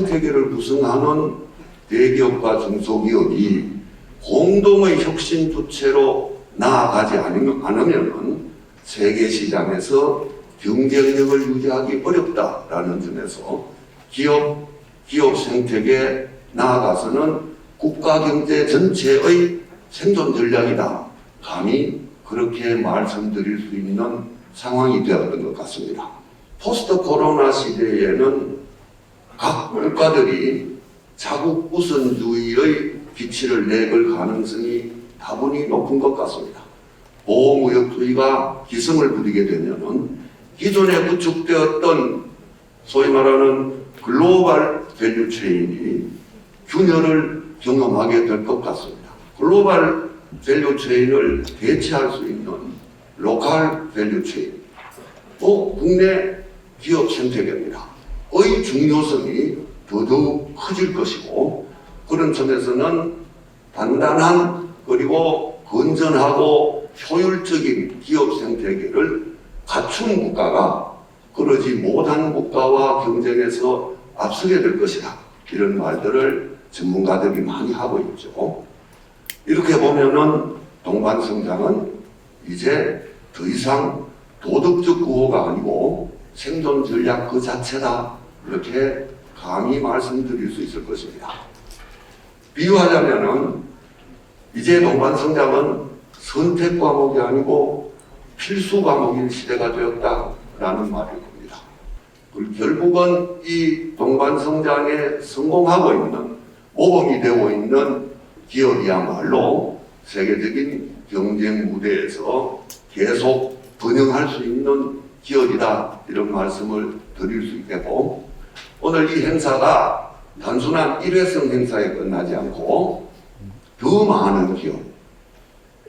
생태계를 구성하는 대기업과 중소기업이 공동의 혁신 주체로 나아가지 않으면 세계 시장에서 경쟁력을 유지하기 어렵다라는 점에서 기업 생태계에 나아가서는 국가 경제 전체의 생존 전략이다. 감히 그렇게 말씀드릴 수 있는 상황이 되었던 것 같습니다. 포스트 코로나 시대에는 각 국가들이 자국 우선주의의 빛을 내걸 가능성이 다분히 높은 것 같습니다. 보호무역주의가 기승을 부리게 되면은 기존에 구축되었던 소위 말하는 글로벌 밸류체인이 균열을 경험하게 될 것 같습니다. 글로벌 밸류체인을 대체할 수 있는 로컬 밸류체인, 국내 기업 생태계입니다. 의 중요성이 더더욱 커질 것이고, 그런 점에서는 단단한 그리고 건전하고 효율적인 기업 생태계를 갖춘 국가가 그러지 못한 국가와 경쟁에서 앞서게 될 것이다. 이런 말들을 전문가들이 많이 하고 있죠. 이렇게 보면은 동반성장은 이제 더 이상 도덕적 구호가 아니고 생존 전략 그 자체다. 이렇게 감히 말씀드릴 수 있을 것입니다. 비유하자면은 이제 동반성장은 선택 과목이 아니고 필수 과목인 시대가 되었다라는 말일 겁니다. 결국은 이 동반성장에 성공하고 있는, 모범이 되고 있는 기업이야말로 세계적인 경쟁 무대에서 계속 번영할 수 있는 기업이다. 이런 말씀을 드릴 수 있겠고, 오늘 이 행사가 단순한 일회성 행사에 끝나지 않고 더 많은 기업,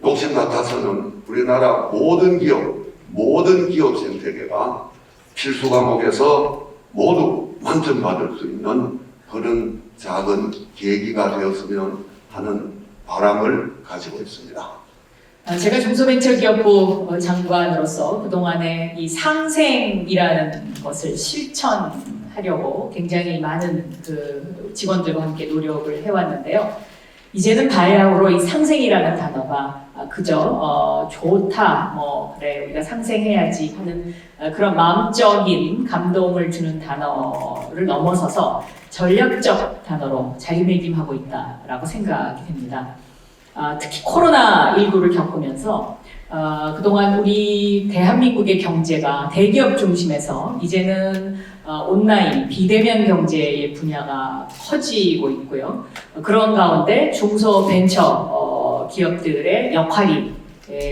욕심 같아서는 우리나라 모든 기업 생태계가 필수 과목에서 모두 만점 받을 수 있는 그런 작은 계기가 되었으면 하는 바람을 가지고 있습니다. 제가 중소벤처기업부 장관으로서 그동안에 이 상생이라는 것을 실천하려고 굉장히 많은 그 직원들과 함께 노력을 해왔는데요. 이제는 바야흐로 이 상생이라는 단어가 그저 좋다, 그래 우리가 상생해야지 하는 그런 마음적인 감동을 주는 단어를 넘어서서 전략적 단어로 자리매김하고 있다라고 생각이 됩니다. 특히 코로나19를 겪으면서 그동안 우리 대한민국의 경제가 대기업 중심에서 이제는 온라인, 비대면 경제의 분야가 커지고 있고요. 그런 가운데 중소벤처 기업들의 역할이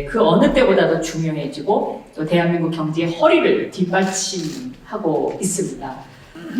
그 어느 때보다도 중요해지고 또 대한민국 경제의 허리를 뒷받침하고 있습니다.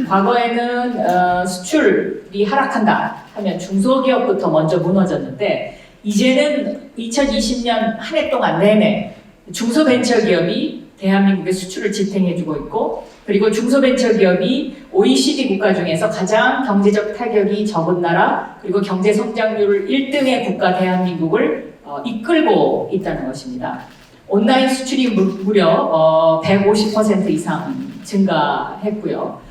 과거에는 수출이 하락한다 하면 중소기업부터 먼저 무너졌는데 이제는 2020년 한 해 동안 내내 중소벤처기업이 대한민국의 수출을 지탱해주고 있고, 그리고 중소벤처기업이 OECD 국가 중에서 가장 경제적 타격이 적은 나라, 그리고 경제 성장률 1등의 국가 대한민국을 이끌고 있다는 것입니다. 온라인 수출이 무려 150% 이상 증가했고요.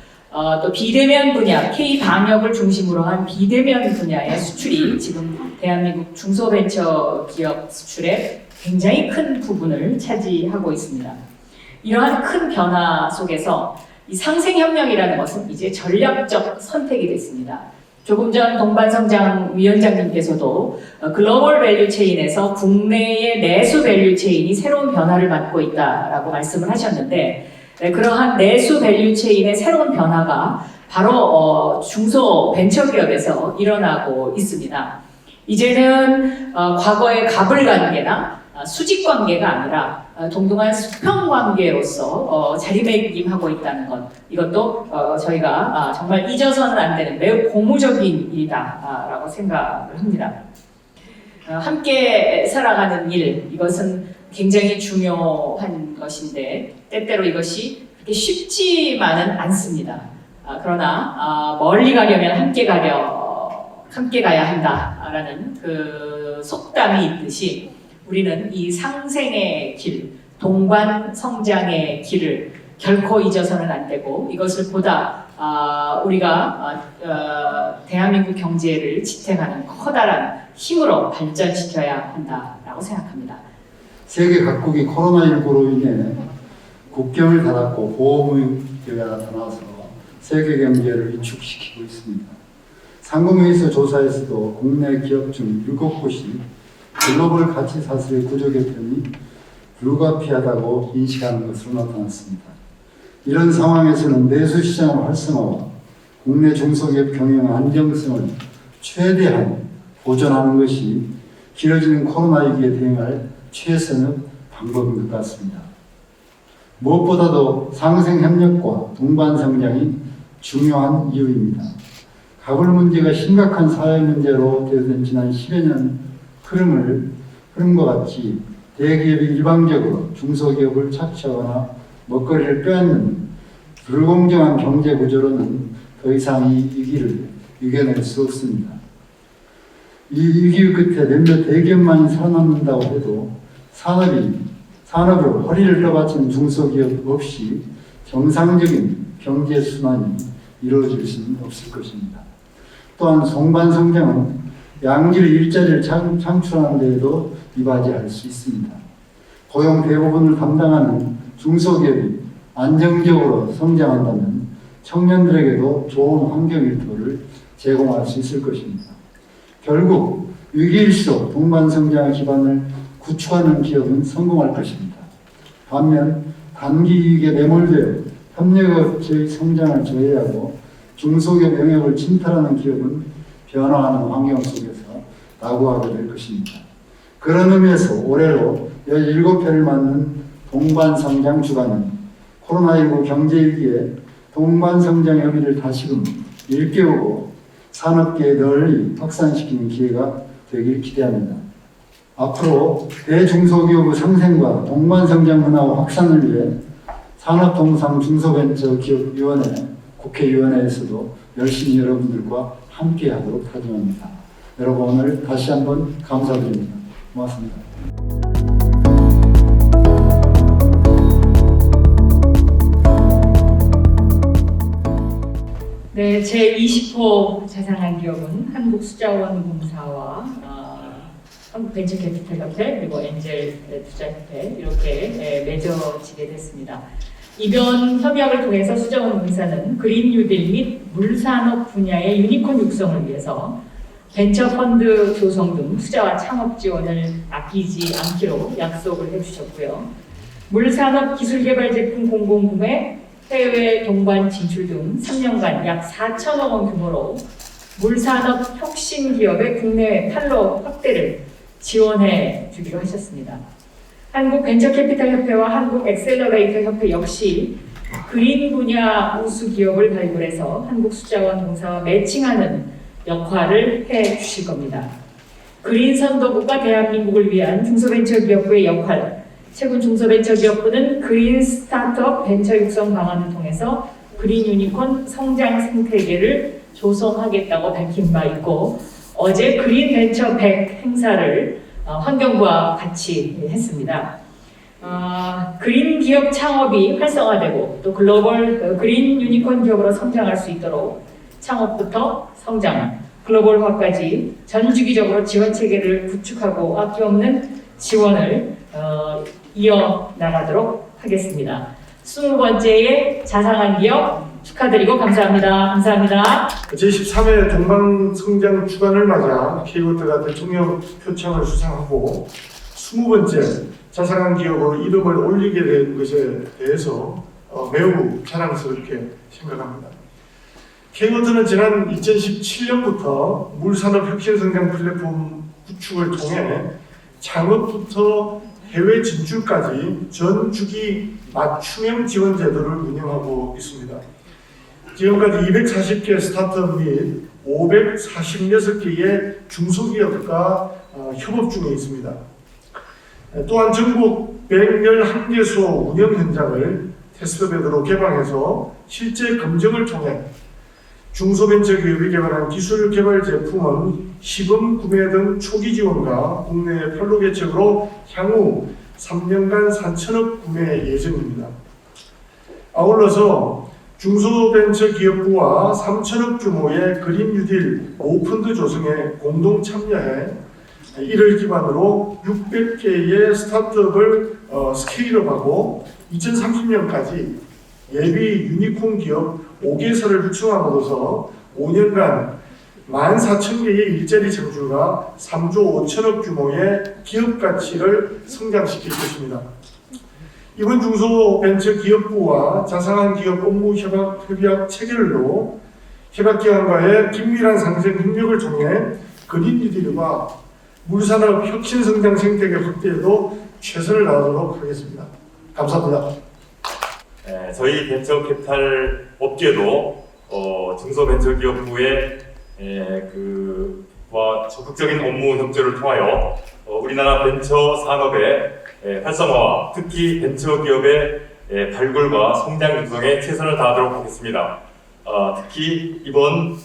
또 비대면 분야, K-방역을 중심으로 한 비대면 분야의 수출이 지금 대한민국 중소벤처기업 수출의 굉장히 큰 부분을 차지하고 있습니다. 이러한 큰 변화 속에서 이 상생혁명이라는 것은 이제 전략적 선택이 됐습니다. 조금 전 동반성장 위원장님께서도 글로벌 밸류체인에서 국내의 내수 밸류체인이 새로운 변화를 맞고 있다라고 말씀을 하셨는데, 그러한 내수 밸류체인의 새로운 변화가 바로 중소벤처기업에서 일어나고 있습니다. 이제는 과거의 갑을관계나 수직관계가 아니라 동등한 수평관계로서 자리매김하고 있다는 것, 이것도 저희가 정말 잊어서는 안 되는 매우 고무적인 일이다라고 생각을 합니다. 함께 살아가는 일, 이것은 굉장히 중요한 것인데 때때로 이것이 그렇게 쉽지만은 않습니다. 그러나 멀리 가려면 함께 가야 한다라는 그 속담이 있듯이 우리는 이 상생의 길, 동반 성장의 길을 결코 잊어서는 안 되고 이것을 보다 우리가 대한민국 경제를 지탱하는 커다란 힘으로 발전시켜야 한다라고 생각합니다. 세계 각국이 코로나19로 인해 국경을 닫았고 보호무역제가 나타나서 세계 경제를 위축시키고 있습니다. 상공회의소 조사에서도 국내 기업 중 7곳이 글로벌 가치 사슬의 구조 개편이 불가피하다고 인식하는 것으로 나타났습니다. 이런 상황에서는 내수 시장 활성화와 국내 중소기업 경영 안정성을 최대한 보존하는 것이 길어지는 코로나 위기에 대응할 최선의 방법인 것 같습니다. 무엇보다도 상생 협력과 동반 성장이 중요한 이유입니다. 가불 문제가 심각한 사회 문제로 되어든 지난 10여 년 흐름과 같이 대기업이 일방적으로 중소기업을 착취하거나 먹거리를 빼앗는 불공정한 경제 구조로는 더 이상 이 위기를 이겨낼 수 없습니다. 이 위기 끝에 몇몇 대기업만이 살아남는다고 해도 산업으로 허리를 떠받치는 중소기업 없이 정상적인 경제 순환이 이루어질 수는 없을 것입니다. 또한 동반성장은 양질 일자리를 창출하는 데에도 이바지할 수 있습니다. 고용 대부분을 담당하는 중소기업이 안정적으로 성장한다면 청년들에게도 좋은 환경 일터를 제공할 수 있을 것입니다. 결국 위기일수록 동반성장의 기반을 구축하는 기업은 성공할 것입니다. 반면 단기 이익에 매몰되어 협력업체의 성장을 저해하고 중소기업 영역을 침탈하는 기업은 변화하는 환경 속에서 낙오하게 될 것입니다. 그런 의미에서 올해로 17회를 맞는 동반성장 주간은 코로나19 경제위기에 동반성장 의미를 다시금 일깨우고 산업계에 널리 확산시키는 기회가 되길 기대합니다. 앞으로 대중소기업의 상생과 동반성장 문화의 확산을 위해 산업통상중소벤처기업위원회 국회의원회에서도 열심히 여러분들과 함께하도록 다짐합니다. 여러분 오늘 다시 한번 감사드립니다. 고맙습니다. 네, 제20호 자산한 기업은 한국수자원공사와 한국벤처캐피탈협회 그리고 엔젤투자협회 이렇게 맺어지게 됐습니다. 이번 협약을 통해서 수자원공사는 그린 뉴딜 및 물산업 분야의 유니콘 육성을 위해서 벤처펀드 조성 등 투자와 창업 지원을 아끼지 않기로 약속을 해주셨고요. 물산업 기술개발 제품 공공구매, 해외 동반 진출 등 3년간 약 4천억 원 규모로 물산업 혁신 기업의 국내 판로 확대를 지원해 주기로 하셨습니다. 한국벤처캐피탈협회와 한국엑셀러레이터협회 역시 그린 분야 우수 기업을 발굴해서 한국수자원공사와 매칭하는 역할을 해 주실 겁니다. 그린 선도국가 대한민국을 위한 중소벤처기업부의 역할, 최근 중소벤처기업부는 그린 스타트업 벤처 육성 방안을 통해서 그린 유니콘 성장 생태계를 조성하겠다고 밝힌 바 있고 어제 그린 벤처 100 행사를 환경부와 같이 했습니다. 그린 기업 창업이 활성화되고 또 글로벌 그린 유니콘 기업으로 성장할 수 있도록 창업부터 성장, 글로벌화까지 전 주기적으로 지원 체계를 구축하고 아낌없는 지원을 이어나가도록 하겠습니다. 20번째의 자상한 기업 축하드리고 감사합니다. 감사합니다. 제13회 동방성장 주간을 맞아 K워터가 대통령 표창을 수상하고 20번째 자상한 기업으로 이름을 올리게 된 것에 대해서 매우 자랑스럽게 생각합니다. K워터는 지난 2017년부터 물산업 혁신성장 플랫폼 구축을 통해 창업부터 해외 진출까지 전 주기 맞춤형 지원 제도를 운영하고 있습니다. 지금까지 240개 스타트업 및 546개의 중소기업과 협업 중에 있습니다. 또한 전국 111개소 운영 현장을 테스트베드로 개방해서 실제 검증을 통해 중소벤처기업이 개발한 기술 개발 제품은 시범 구매 등 초기 지원과 국내 판로 개척으로 향후 3년간 3천억 구매 예정입니다. 아울러서 중소벤처기업부와 3천억 규모의 그린 뉴딜 모펀드 조성에 공동 참여해 이를 기반으로 600개의 스타트업을 스케일업하고 2030년까지 예비 유니콘 기업 5개설을 구축함으로써 5년간 14,000개의 일자리 창출과 3조 5천억 규모의 기업 가치를 성장시킬 것입니다. 이번 중소벤처기업부와 자상한 기업 업무 협약 체결로 협약기관과의 긴밀한 상생 협력을 통해 그린 뉴딜과 물산업 혁신성장 생태계 확대에도 최선을 다하도록 하겠습니다. 감사합니다. 네, 저희 벤처캐피탈 업계도 중소벤처기업부의 와 적극적인 업무 협조를 통하여 우리나라 벤처 산업의 활성화와 특히 벤처기업의 발굴과 성장 육성에 최선을 다하도록 하겠습니다. 특히 이번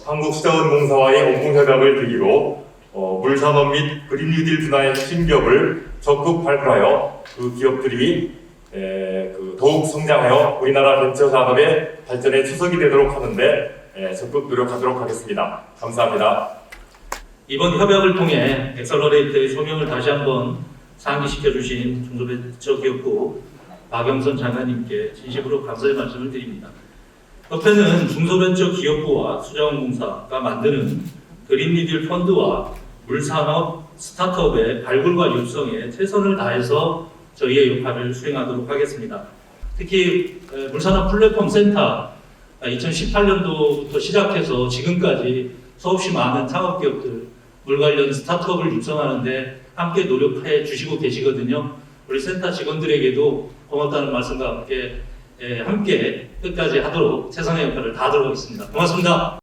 한국수자원공사와의 업무 협약을 계기로 물산업 및 그린 뉴딜 분야의 핵심 기업을 적극 발굴하여 그 기업들이 더욱 성장하여 우리나라 벤처 산업의 발전에 초석이 되도록 하는데 적극 노력하도록 하겠습니다. 감사합니다. 이번 협약을 통해 엑셀러레이터의 소명을 다시 한번 상기시켜 주신 중소벤처기업부 박영선 장관님께 진심으로 감사의 말씀을 드립니다. 협회는 중소벤처기업부와 수자원공사가 만드는 그린 뉴딜 펀드와 물산업 스타트업의 발굴과 육성에 최선을 다해서 저희의 역할을 수행하도록 하겠습니다. 특히 물산업 플랫폼 센터 2018년도부터 시작해서 지금까지 수없이 많은 창업기업들, 물 관련 스타트업을 육성하는데 함께 노력해 주시고 계시거든요. 우리 센터 직원들에게도 고맙다는 말씀과 함께 끝까지 하도록 최선의 역할을 다하도록 하겠습니다. 고맙습니다.